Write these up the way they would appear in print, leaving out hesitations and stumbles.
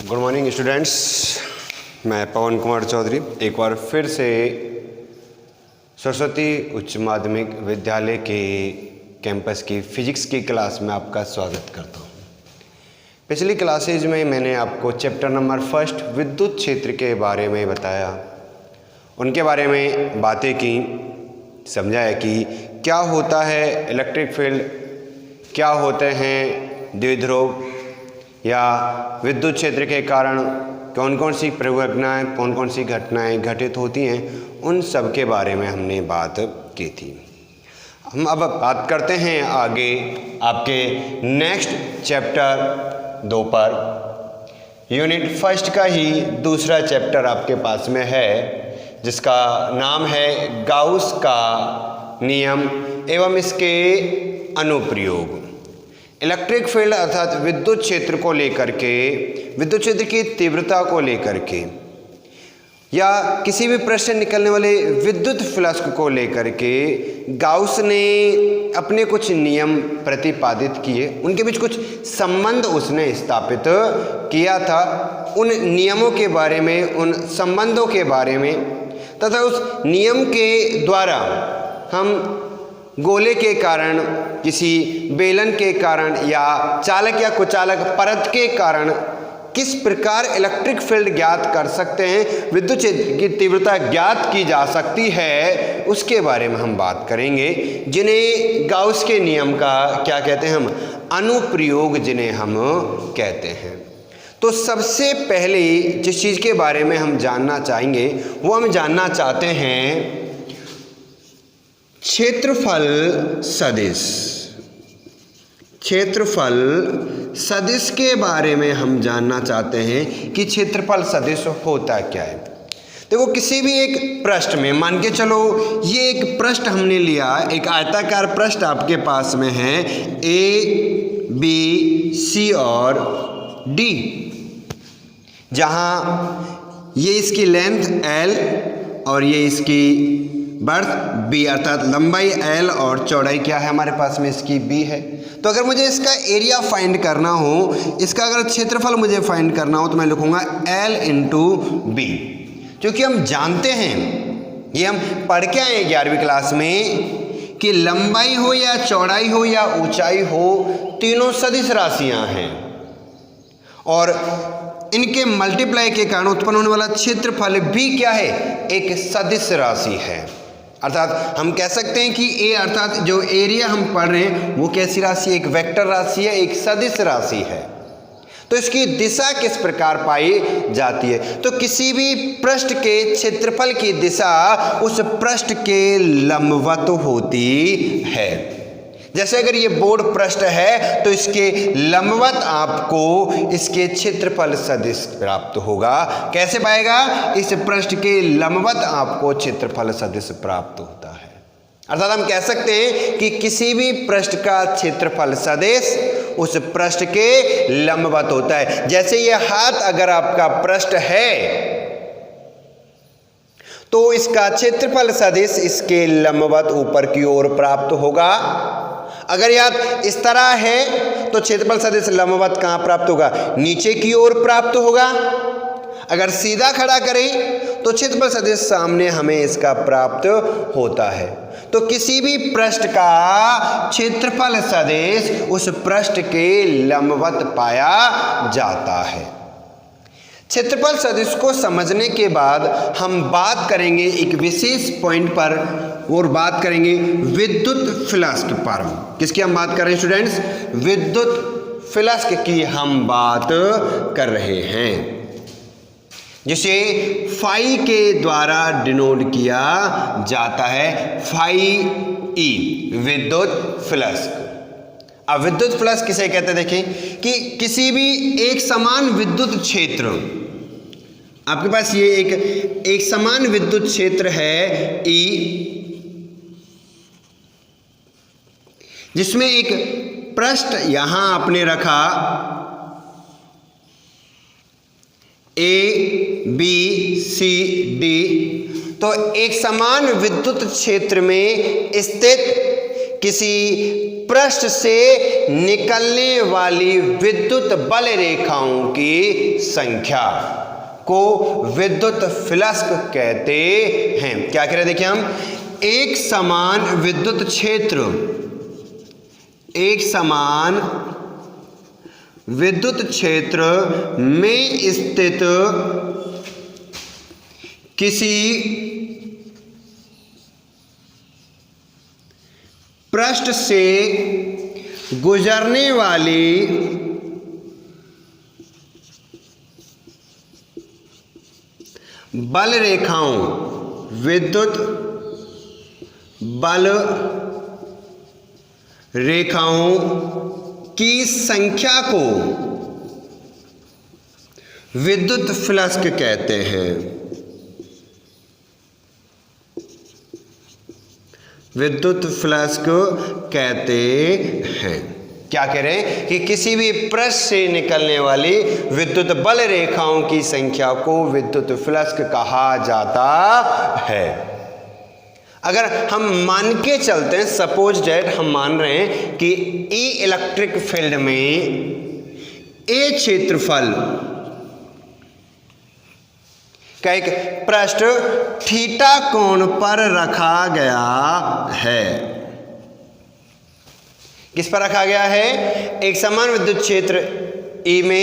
Good morning students, मैं पवन कुमार चौधरी एक बार फिर से सरस्वती उच्च माध्यमिक विद्यालय के कैंपस की फिजिक्स की क्लास में आपका स्वागत करता हूँ। पिछली क्लासेज में मैंने आपको चैप्टर नंबर फर्स्ट विद्युत क्षेत्र के बारे में बताया, उनके बारे में बातें की, समझाया कि क्या होता है इलेक्ट्रिक फील्ड, क्या होते हैं द्विध्रुव या विद्युत क्षेत्र के कारण कौन कौन सी परिघटनाएँ, कौन कौन सी घटनाएँ घटित होती हैं, उन सब के बारे में हमने बात की थी। हम अब बात करते हैं आगे आपके नेक्स्ट चैप्टर 2 पर। यूनिट फर्स्ट का ही दूसरा चैप्टर आपके पास में है, जिसका नाम है गाउस का नियम एवं इसके अनुप्रयोग। इलेक्ट्रिक फील्ड अर्थात विद्युत क्षेत्र को लेकर के, विद्युत क्षेत्र की तीव्रता को लेकर के या किसी भी प्रश्न निकलने वाले विद्युत फ्लक्स को लेकर के गाउस ने अपने कुछ नियम प्रतिपादित किए, उनके बीच कुछ संबंध उसने स्थापित किया था। उन नियमों के बारे में, उन संबंधों के बारे में तथा उस नियम के द्वारा हम गोले के कारण, किसी बेलन के कारण या चालक या कुचालक परत के कारण किस प्रकार इलेक्ट्रिक फील्ड ज्ञात कर सकते हैं, विद्युत क्षेत्र की तीव्रता ज्ञात की जा सकती है, उसके बारे में हम बात करेंगे, जिन्हें गाउस के नियम का क्या कहते हैं, हम अनुप्रयोग जिन्हें हम कहते हैं। तो सबसे पहले जिस चीज़ के बारे में हम जानना चाहेंगे वो हम जानना चाहते हैं क्षेत्रफल सदिश। क्षेत्रफल सदिश के बारे में हम जानना चाहते हैं कि क्षेत्रफल सदिश होता क्या है। देखो, किसी भी एक पृष्ठ में मान के चलो, ये एक पृष्ठ हमने लिया, एक आयताकार पृष्ठ आपके पास में है, ए बी सी और डी, जहाँ ये इसकी लेंथ L और ये इसकी बर्थ B, अर्थात लंबाई L और चौड़ाई क्या है हमारे पास में, इसकी B है। तो अगर मुझे इसका एरिया फाइंड करना हो, इसका अगर क्षेत्रफल मुझे फाइंड करना हो, तो मैं लिखूंगा L इंटू B, क्योंकि हम जानते हैं, ये हम पढ़ के आए 11वीं क्लास में, कि लंबाई हो या चौड़ाई हो या ऊंचाई हो, तीनों सदिश राशियां हैं और इनके मल्टीप्लाई के कारण उत्पन्न होने वाला क्षेत्रफल भी क्या है, एक सदिश राशि है। अर्थात हम कह सकते हैं कि ए अर्थात जो एरिया हम पढ़ रहे हैं वो कैसी राशि है, एक वेक्टर राशि है, एक सदिश राशि है। तो इसकी दिशा किस प्रकार पाई जाती है, तो किसी भी पृष्ठ के क्षेत्रफल की दिशा उस पृष्ठ के लंबवत होती है। जैसे अगर ये बोर्ड पृष्ठ है तो इसके लंबवत आपको इसके क्षेत्रफल सदिश प्राप्त होगा। कैसे पाएगा, इस पृष्ठ के लंबवत आपको क्षेत्रफल सदिश प्राप्त होता है। अर्थात हम कह सकते हैं कि किसी भी पृष्ठ का क्षेत्रफल सदिश उस पृष्ठ के लंबवत होता है। जैसे ये हाथ अगर आपका पृष्ठ है तो इसका क्षेत्रफल सदिश इसके लंबवत ऊपर की ओर प्राप्त होगा। अगर यह इस तरह है तो क्षेत्रफल सदिश लंबवत कहाँ प्राप्त होगा, नीचे की ओर प्राप्त होगा। अगर सीधा खड़ा करें तो क्षेत्रफल सदिश सामने हमें इसका प्राप्त होता है। तो किसी भी पृष्ठ का क्षेत्रफल सदिश उस पृष्ठ के लंबवत पाया जाता है। क्षेत्रफल सदिश को समझने के बाद हम बात करेंगे एक विशेष पॉइंट पर, और बात करेंगे विद्युत फ्लक्स पर। किसकी हम बात कर रहे हैं स्टूडेंट्स, विद्युत फ्लक्स की हम बात कर रहे हैं, जिसे फाई के द्वारा डिनोट किया जाता है, फाई ई, विद्युत फ्लक्स। अब विद्युत फ्लक्स किसे कहते हैं, देखें कि किसी भी एक समान विद्युत क्षेत्र, आपके पास ये एक समान विद्युत क्षेत्र है E, जिसमें एक पृष्ठ यहां आपने रखा A B C D, तो एक समान विद्युत क्षेत्र में स्थित किसी पृष्ठ से निकलने वाली विद्युत बल रेखाओं की संख्या को विद्युत फ्लक्स कहते हैं। क्या कह रहे हैं, देखिए हम एक समान विद्युत क्षेत्र, एक समान विद्युत क्षेत्र में स्थित किसी पृष्ठ से गुजरने वाली बल रेखाओं, विद्युत बल रेखाओं की संख्या को विद्युत फ्लक्स कहते हैं। विद्युत फ्लक्स कहते हैं। क्या कह रहे हैं कि किसी भी पृष्ठ से निकलने वाली विद्युत बल रेखाओं की संख्या को विद्युत फ्लक्स कहा जाता है। अगर हम मान के चलते हैं, सपोज दैट हम मान रहे हैं कि ई इलेक्ट्रिक फील्ड में ए क्षेत्रफल का एक पृष्ठ थीटा कोण पर रखा गया है। किस पर रखा गया है? एक समान विद्युत क्षेत्र ई में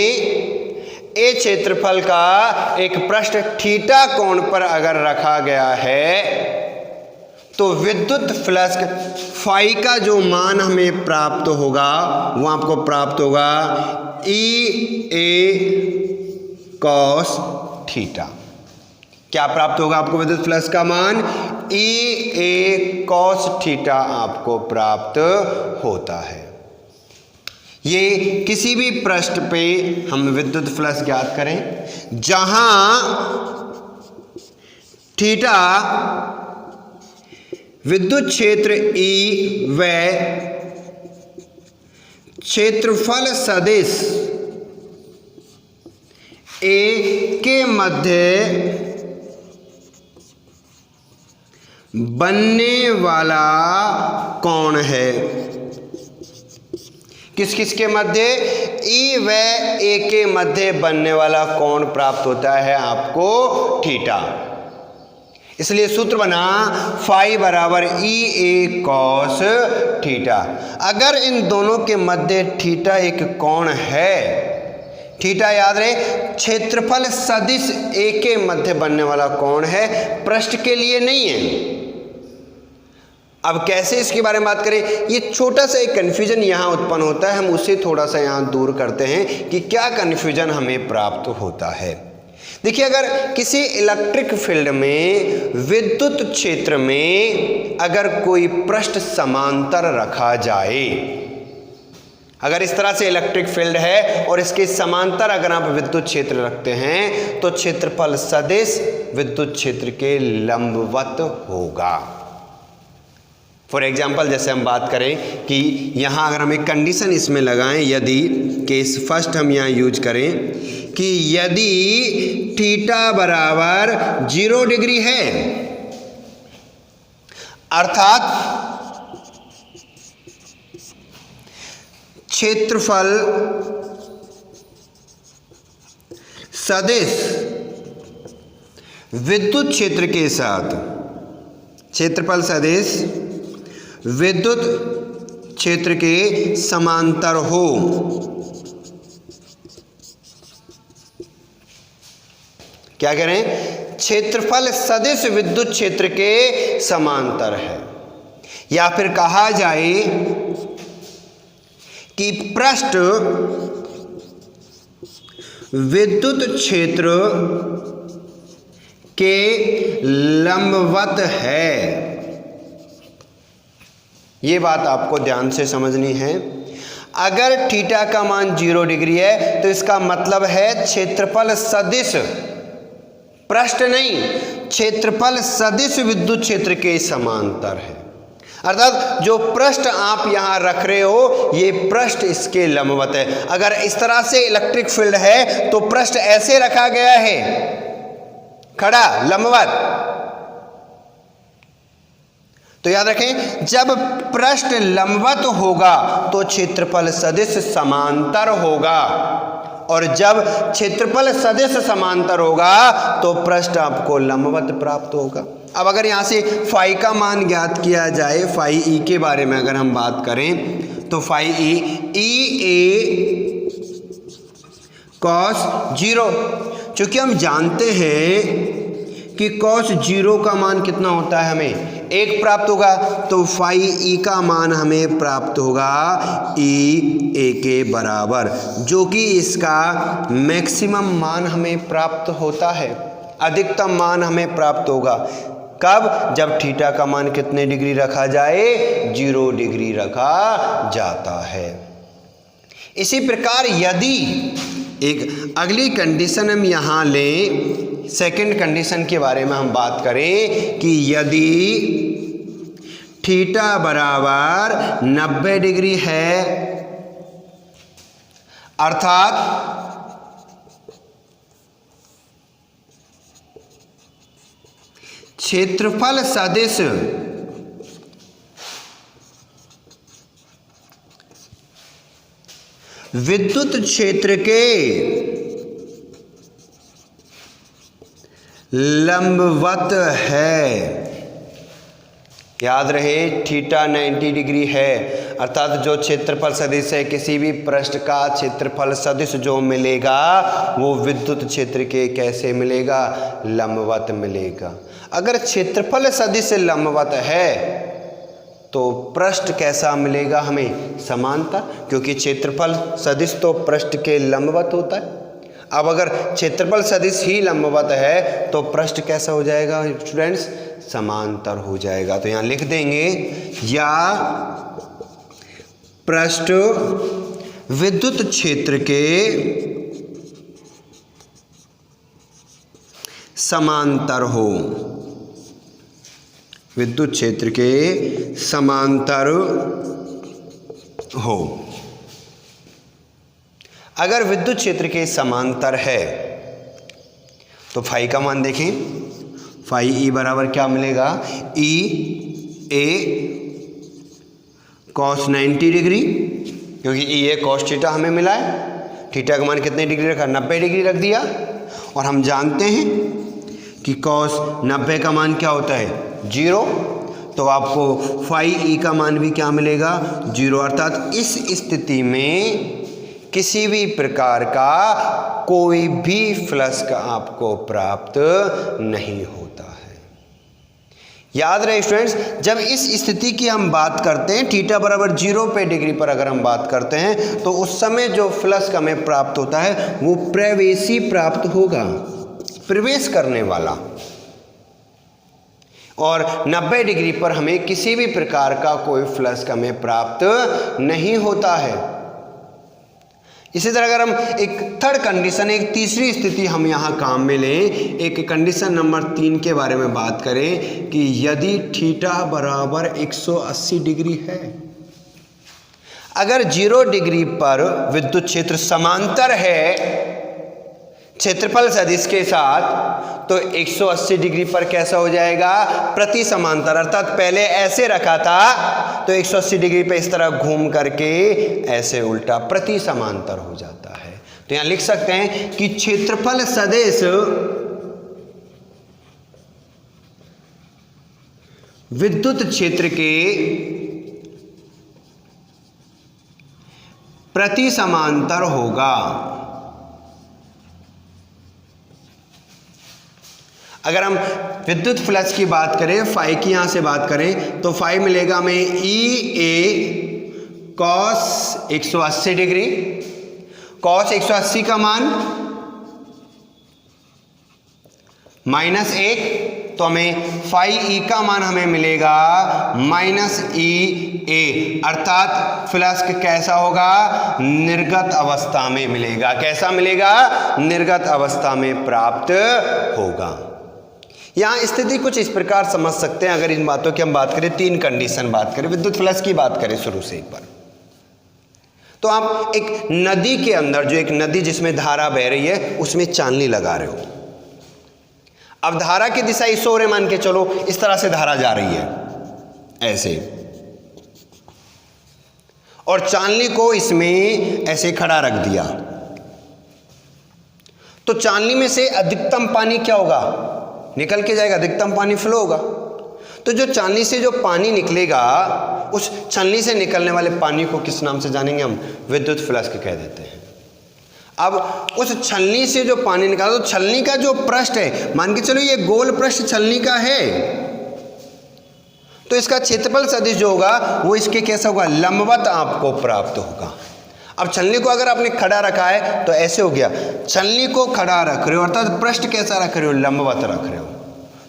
ए क्षेत्रफल का एक पृष्ठ थीटा कोण पर अगर रखा गया है तो विद्युत फ्लक्स फाई का जो मान हमें प्राप्त होगा वो आपको प्राप्त होगा ई ए कॉस थीटा। क्या प्राप्त होगा आपको? विद्युत फ्लक्स का मान ई ए कॉस थीटा आपको प्राप्त होता है। ये किसी भी पृष्ठ पे हम विद्युत फ्लक्स ज्ञात करें जहां थीटा विद्युत क्षेत्र ई व क्षेत्रफल सदिश ए के मध्य बनने वाला कोण है। किस किस के मध्य? ई व ए के मध्य बनने वाला कोण प्राप्त होता है आपको थीटा। इसलिए सूत्र बना फाई बराबर ई ए कॉस थीटा। अगर इन दोनों के मध्य थीटा एक कोण है, थीटा याद रहे क्षेत्रफल सदिश ए के मध्य बनने वाला कोण है, पृष्ठ के लिए नहीं है। अब कैसे इसके बारे में बात करें, ये छोटा सा एक कन्फ्यूजन यहाँ उत्पन्न होता है, हम उसे थोड़ा सा यहाँ दूर करते हैं कि क्या कन्फ्यूजन हमें प्राप्त होता है। देखिए, अगर किसी इलेक्ट्रिक फील्ड में विद्युत क्षेत्र में अगर कोई पृष्ठ समांतर रखा जाए, अगर इस तरह से इलेक्ट्रिक फील्ड है और इसके समांतर अगर आप विद्युत क्षेत्र रखते हैं तो क्षेत्रफल सदिश विद्युत क्षेत्र के लंबवत होगा। फॉर एग्जाम्पल जैसे हम बात करें कि यहाँ अगर हम एक कंडीशन इसमें लगाएं, यदि केस फर्स्ट हम यहाँ यूज करें कि यदि थीटा बराबर 0 डिग्री है, अर्थात क्षेत्रफल सदिश विद्युत क्षेत्र के साथ, क्षेत्रफल सदिश विद्युत क्षेत्र के समांतर हो, क्या कह रहे हैं? क्षेत्रफल सदिश विद्युत क्षेत्र के समांतर है। या फिर कहा जाए कि पृष्ठ विद्युत क्षेत्र के लंबवत है। ये बात आपको ध्यान से समझनी है। अगर थीटा का मान 0 डिग्री है तो इसका मतलब है क्षेत्रफल सदिश, पृष्ठ नहीं, क्षेत्रफल सदिश विद्युत क्षेत्र के समांतर है। अर्थात जो पृष्ठ आप यहां रख रहे हो ये पृष्ठ इसके लंबवत है। अगर इस तरह से इलेक्ट्रिक फील्ड है तो पृष्ठ ऐसे रखा गया है, खड़ा लंबवत, तो याद रखें, जब पृष्ठ लंबवत होगा तो क्षेत्रफल सदिश समांतर होगा, और जब क्षेत्रफल सदिश समांतर होगा तो पृष्ठ आपको लंबवत प्राप्त होगा। अब अगर यहाँ से फाई का मान ज्ञात किया जाए, फाई ई के बारे में अगर हम बात करें तो फाई ई ए कॉस 0, चूंकि हम जानते हैं कि कॉस 0 का मान कितना होता है, हमें 1 प्राप्त होगा, तो फाई ई का मान हमें प्राप्त होगा ई ए के बराबर, जो कि इसका मैक्सिमम मान हमें प्राप्त होता है, अधिकतम मान हमें प्राप्त होगा। कब? जब थीटा का मान कितने डिग्री रखा जाए? 0 डिग्री रखा जाता है। इसी प्रकार यदि एक अगली कंडीशन हम यहाँ लें, सेकंड कंडीशन के बारे में हम बात करें कि यदि थीटा बराबर 90 डिग्री है, अर्थात क्षेत्रफल सदिश विद्युत क्षेत्र के लंबवत है। याद रहे, थीटा 90 डिग्री है, अर्थात जो क्षेत्रफल सदिश है, किसी भी पृष्ठ का क्षेत्रफल सदिश जो मिलेगा वो विद्युत क्षेत्र के कैसे मिलेगा? लंबवत मिलेगा। अगर क्षेत्रफल सदिश लंबवत है तो पृष्ठ कैसा मिलेगा हमें? समांतर, क्योंकि क्षेत्रफल सदिश तो पृष्ठ के लंबवत होता है। अब अगर क्षेत्रफल सदिश ही लंबवत है तो पृष्ठ कैसा हो जाएगा स्टूडेंट्स? समांतर हो जाएगा। तो यहाँ लिख देंगे, या पृष्ठ विद्युत क्षेत्र के समांतर हो, विद्युत क्षेत्र के समांतर हो। अगर विद्युत क्षेत्र के समांतर है तो फाई का मान देखें, फाई ई बराबर क्या मिलेगा? ई ए कॉस 90 डिग्री, क्योंकि ई ए कॉस थीटा हमें मिला है। थीटा का मान कितने डिग्री रखा? 90 डिग्री रख दिया। और हम जानते हैं कि कॉस 90 का मान क्या होता है? 0, तो आपको फाई ई का मान भी क्या मिलेगा? 0, अर्थात इस स्थिति में किसी भी प्रकार का कोई भी फ्लक्स आपको प्राप्त नहीं होता है। याद रहे स्टूडेंट्स, जब इस स्थिति की हम बात करते हैं, थीटा बराबर 0 पे डिग्री पर अगर हम बात करते हैं, तो उस समय जो फ्लक्स हमें प्राप्त होता है वो प्रवेशी प्राप्त होगा, प्रवेश करने वाला। और 90 डिग्री पर हमें किसी भी प्रकार का कोई फ्लक्स हमें प्राप्त नहीं होता है। इसी तरह अगर हम एक थर्ड कंडीशन, एक तीसरी स्थिति हम यहाँ काम में लें, एक कंडीशन नंबर 3 के बारे में बात करें कि यदि थीटा बराबर 180 डिग्री है, अगर 0 डिग्री पर विद्युत क्षेत्र समांतर है क्षेत्रफल सदिश के साथ, तो 180 डिग्री पर कैसा हो जाएगा? प्रति समांतर, अर्थात पहले ऐसे रखा था तो 180 डिग्री पे इस तरह घूम करके ऐसे उल्टा प्रति समांतर हो जाता है। तो यहां लिख सकते हैं कि क्षेत्रफल सदिश विद्युत क्षेत्र के प्रति समांतर होगा। अगर हम विद्युत फ्लक्स की बात करें, फाई की यहाँ से बात करें, तो फाई मिलेगा हमें ई ए कॉस 180 डिग्री। कॉस 180 का मान -1, तो हमें फाई ई का मान हमें मिलेगा -ई ए, अर्थात फ्लक्स कैसा होगा? निर्गत अवस्था में मिलेगा। कैसा मिलेगा? निर्गत अवस्था में प्राप्त होगा। यहाँ स्थिति कुछ इस प्रकार समझ सकते हैं। अगर इन बातों की हम बात करें, 3 कंडीशन बात करें, विद्युत फ्लक्स की बात करें शुरू से एक बार, तो आप एक नदी के अंदर, जो एक नदी जिसमें धारा बह रही है, उसमें चांदनी लगा रहे हो। अब धारा की दिशा इस ओर मान के चलो, इस तरह से धारा जा रही है, ऐसे, और चालनी को इसमें ऐसे खड़ा रख दिया, तो चालनी में से अधिकतम पानी क्या होगा, निकल के जाएगा, अधिकतम पानी फ्लो होगा। तो जो चालनी से जो पानी निकलेगा, उस छलनी से निकलने वाले पानी को किस नाम से जानेंगे हम, विद्युत फ्लक्स कह देते हैं। अब उस छलनी से जो पानी निकाला, तो छलनी का जो पृष्ठ है, मान के चलो ये गोल पृष्ठ छलनी का है, तो इसका क्षेत्रफल सदिश जो होगा वो इसके कैसा होगा, लंबवत आपको प्राप्त होगा। अब छलनी को अगर आपने खड़ा रखा है तो ऐसे हो गया, छलनी को खड़ा रख रहे हो अर्थात पृष्ठ कैसा रख रहे हो, लंबवत रख रहे हो,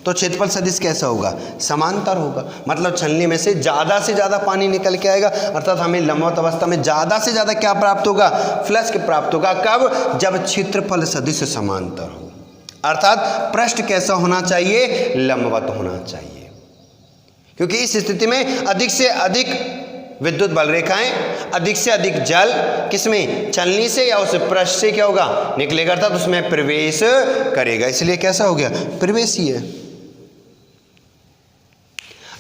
तो क्षेत्रफल सदिश कैसा होगा, समांतर होगा। मतलब छलनी में से ज़्यादा पानी निकल के आएगा, अर्थात हमें लंबवत अवस्था में ज़्यादा से ज़्यादा क्या प्राप्त होगा, फ्लक्स प्राप्त होगा। कब, जब क्षेत्रफल सदिश समांतर हो, अर्थात पृष्ठ कैसा होना चाहिए, लंबवत होना चाहिए। क्योंकि इस स्थिति में अधिक से अधिक विद्युत बल रेखाएं, अधिक से अधिक जल किसमें, छलनी से या उस पृष्ठ से क्या होगा, निकलेगा, अर्थात उसमें प्रवेश करेगा, इसलिए कैसा हो गया, प्रवेशीय है।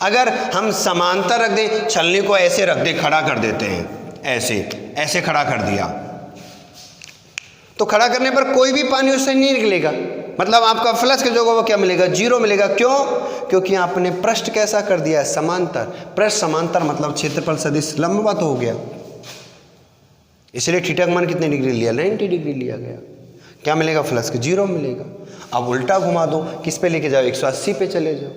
अगर हम समांतर रख दें, छलनी को ऐसे रख दे, खड़ा कर देते हैं, ऐसे खड़ा कर दिया, तो खड़ा करने पर कोई भी पानी उससे नहीं निकलेगा, मतलब आपका फ्लक्स जो होगा वो क्या मिलेगा, जीरो मिलेगा। क्यों, क्योंकि आपने पृष्ठ कैसा कर दिया है, समांतर। पृष्ठ समांतर मतलब क्षेत्रफल सदिश लंबवत हो गया, इसलिए थीटा का मान कितने डिग्री लिया, 90 डिग्री लिया गया। क्या मिलेगा, फ्लक्स जीरो मिलेगा। अब उल्टा घुमा दो, किस पे लेके जाओ, 180 पे चले जाओ।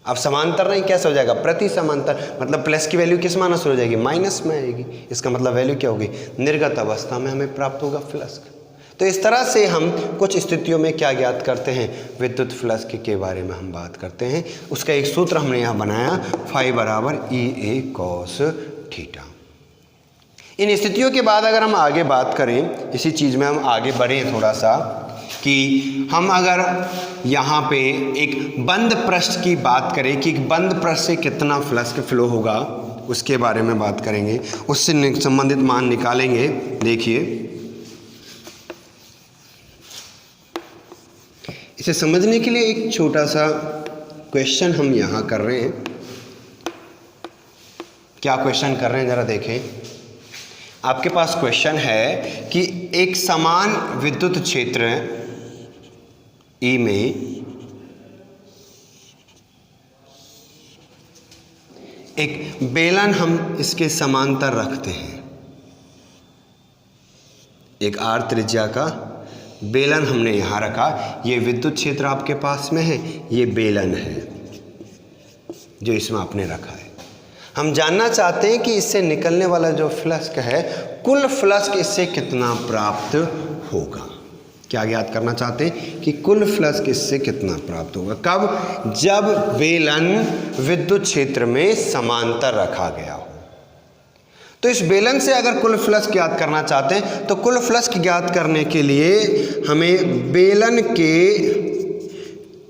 अब समांतर नहीं, कैसा हो जाएगा, प्रति समांतर, मतलब प्लस की वैल्यू किस माइनस हो जाएगी, माइनस में आएगी। इसका मतलब वैल्यू क्या होगी, निर्गत अवस्था में हमें प्राप्त होगा फ्लक्स। तो इस तरह से हम कुछ स्थितियों में क्या ज्ञात करते हैं, विद्युत फ्लक्स के बारे में हम बात करते हैं। उसका एक सूत्र हमने यहाँ बनाया, फाई बराबर EA cos थीटा। इन स्थितियों के बाद अगर हम आगे बात करें, इसी चीज़ में हम आगे बढ़ें थोड़ा सा, कि हम अगर यहाँ पे एक बंद पृष्ठ की बात करें कि बंद पृष्ठ से कितना फ्लक्स फ्लो होगा, उसके बारे में बात करेंगे, उससे संबंधित मान निकालेंगे। देखिए, इसे समझने के लिए एक छोटा सा क्वेश्चन हम यहाँ कर रहे हैं। क्या क्वेश्चन कर रहे हैं ज़रा देखें। आपके पास क्वेश्चन है कि एक समान विद्युत क्षेत्र E में एक बेलन हम इसके समांतर रखते हैं, एक R त्रिज्या का बेलन हमने यहाँ रखा। ये विद्युत क्षेत्र आपके पास में है, ये बेलन है जो इसमें आपने रखा है। हम जानना चाहते हैं कि इससे निकलने वाला जो फ्लक्स है, कुल फ्लक्स इससे कितना प्राप्त होगा। क्या ज्ञात करना चाहते हैं कि कुल फ्लक्स इससे कितना प्राप्त होगा। कब, जब बेलन विद्युत क्षेत्र में समांतर रखा गया हो। तो इस बेलन से अगर कुल फ्लक्स ज्ञात करना चाहते हैं, तो कुल फ्लक्स ज्ञात करने के लिए हमें बेलन के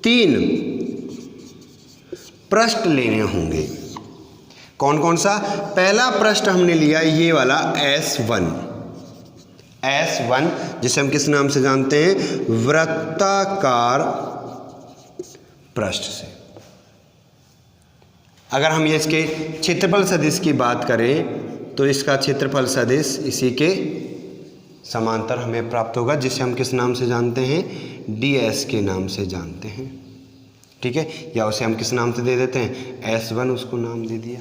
3 पृष्ठ लेने होंगे। कौन कौन सा, पहला पृष्ठ हमने लिया ये वाला S1, जिसे हम किस नाम से जानते हैं, वृत्ताकार पृष्ठ से। अगर हम ये इसके क्षेत्रफल सदिश की बात करें तो इसका क्षेत्रफल सदिश इसी के समांतर हमें प्राप्त होगा, जिसे हम किस नाम से जानते हैं, DS के नाम से जानते हैं। ठीक है, या उसे हम किस नाम से दे देते हैं, S1 उसको नाम दे दिया।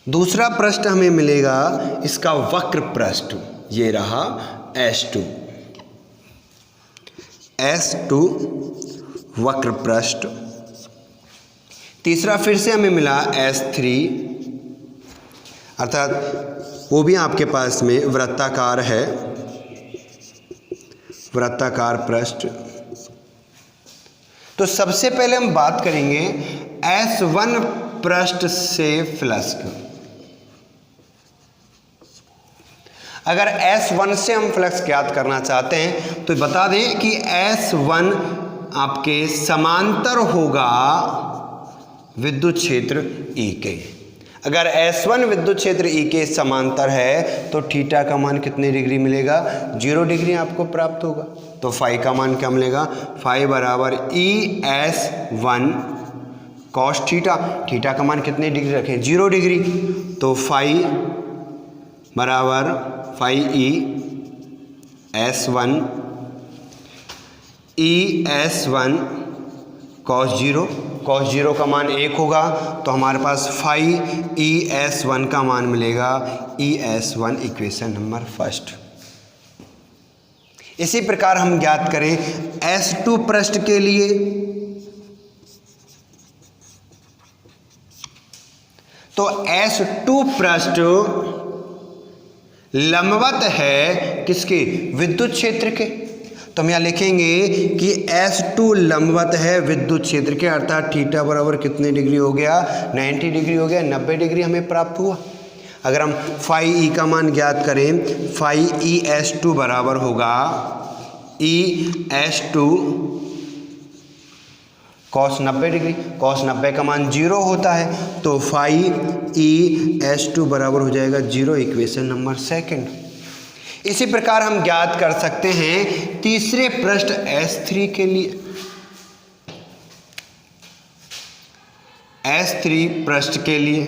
दूसरा पृष्ठ हमें मिलेगा इसका वक्र पृष्ठ, ये रहा S2 वक्र पृष्ठ। तीसरा फिर से हमें मिला S3, अर्थात वो भी आपके पास में वृत्ताकार है, वृत्ताकार पृष्ठ। तो सबसे पहले हम बात करेंगे S1 पृष्ठ से फ्लक्स। अगर S1 से हम फ्लक्स ज्ञात करना चाहते हैं तो बता दें कि S1 आपके समांतर होगा विद्युत क्षेत्र E के। अगर S1 विद्युत क्षेत्र E के समांतर है तो थीटा का मान कितने डिग्री मिलेगा, 0 डिग्री आपको प्राप्त होगा। तो फाई का मान क्या मिलेगा, फाई बराबर ES1 कॉस थीटा, थीटा का मान कितने डिग्री रखें, 0 डिग्री, तो फाई बराबर phi ES1 ES1 cos 0, cos 0 का मान 1 होगा, तो हमारे पास फाई ES1 का मान मिलेगा ES1 इक्वेशन नंबर फर्स्ट। इसी प्रकार हम ज्ञात करें S2 पृष्ठ के लिए, तो S2 पृष्ठ लंबवत है किसके, विद्युत क्षेत्र के, तो हम यहाँ लिखेंगे कि S2 लंबवत है विद्युत क्षेत्र के, अर्थात थीटा बराबर कितने डिग्री हो गया, 90 डिग्री हो गया, 90 डिग्री हमें प्राप्त हुआ। अगर हम फाई ई का मान ज्ञात करें, फाई ES2 बराबर होगा ES2 cos 90 डिग्री, cos 90 का मान 0 होता है, तो फाई ES2 बराबर हो जाएगा 0, इक्वेशन नंबर सेकंड। इसी प्रकार हम ज्ञात कर सकते हैं तीसरे पृष्ठ S3 के लिए, S3 पृष्ठ के लिए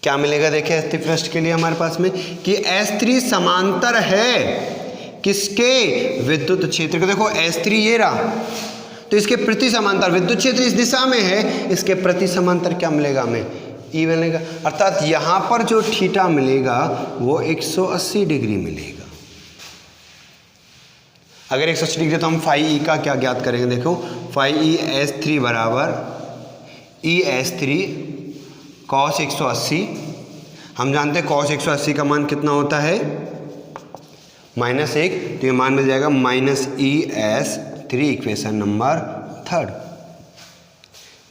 क्या मिलेगा, देखिए S3 पृष्ठ के लिए हमारे पास में कि S3 समांतर है किसके, विद्युत क्षेत्र के। देखो S3 ये रहा, तो इसके प्रति समांतर विद्युत क्षेत्र इस दिशा में है, इसके प्रति समांतर क्या मिलेगा हमें, E मिलेगा, अर्थात यहाँ पर जो थीटा मिलेगा वो 180 डिग्री मिलेगा। अगर 180 डिग्री तो हम फाई E का क्या ज्ञात करेंगे, देखो फाई ES3 बराबर ES3 cos 180, हम जानते हैं cos 180 का मान कितना होता है, -1, तो ये मान मिल जाएगा ES3, इक्वेशन नंबर थर्ड।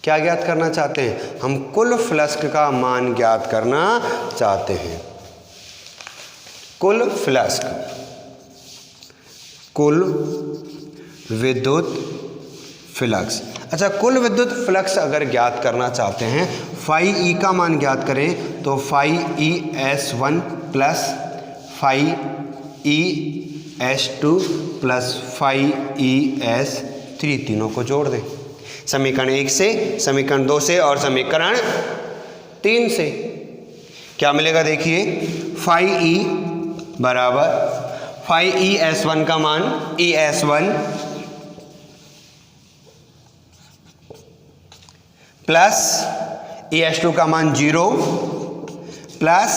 क्या ज्ञात करना चाहते हैं, हम कुल फ्लक्स का मान ज्ञात करना चाहते हैं, कुल फ्लक्स, कुल विद्युत फ्लक्स। अच्छा, कुल विद्युत फ्लक्स अगर ज्ञात करना चाहते हैं, फाई ई का मान ज्ञात करें, तो phi ES1 plus phi ES2 plus phi ES3, तीनों को जोड़ दें, समीकरण 1 से, समीकरण 2 से और समीकरण 3 से। क्या मिलेगा, देखिए फाई ई बराबर फाई ES1 का मान ES1 प्लस ES2 का मान 0 प्लस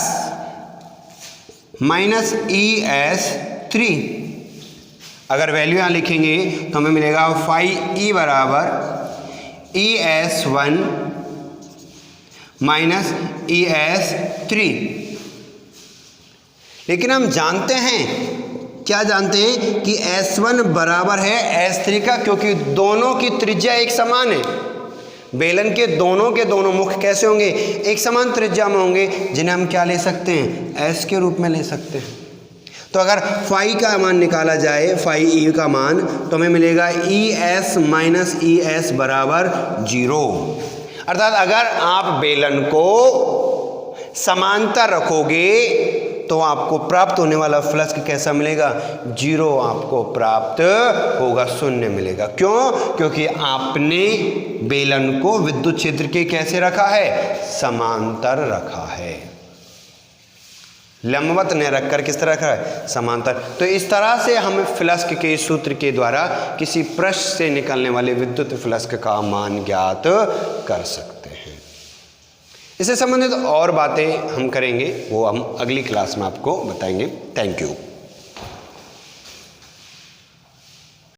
माइनस ES3। अगर वैल्यू यहाँ लिखेंगे तो हमें मिलेगा फाई ई बराबर ES1 माइनस ES3। लेकिन हम जानते हैं, क्या जानते हैं कि S1 बराबर है S3 का, क्योंकि दोनों की त्रिज्या एक समान है। बेलन के दोनों मुख कैसे होंगे, एक समान त्रिज्या में होंगे, जिन्हें हम क्या ले सकते हैं, S के रूप में ले सकते हैं। तो अगर फाई का मान निकाला जाए, फाई ई का मान, तो हमें मिलेगा ES माइनस ES बराबर 0। अर्थात अगर आप बेलन को समांतर रखोगे तो आपको प्राप्त होने वाला फ्लक्स कैसा मिलेगा, 0 आपको प्राप्त होगा, 0 मिलेगा। क्यों, क्योंकि आपने बेलन को विद्युत क्षेत्र के कैसे रखा है, समांतर रखा है, लंबवत नहीं रखकर किस तरह रखा है, समांतर। तो इस तरह से हम फ्लक्स के सूत्र के द्वारा किसी पृष्ठ से निकलने वाले विद्युत फ्लक्स का मान ज्ञात कर सकते हैं। इससे संबंधित और बातें हम करेंगे, वो हम अगली क्लास में आपको बताएंगे। Thank you.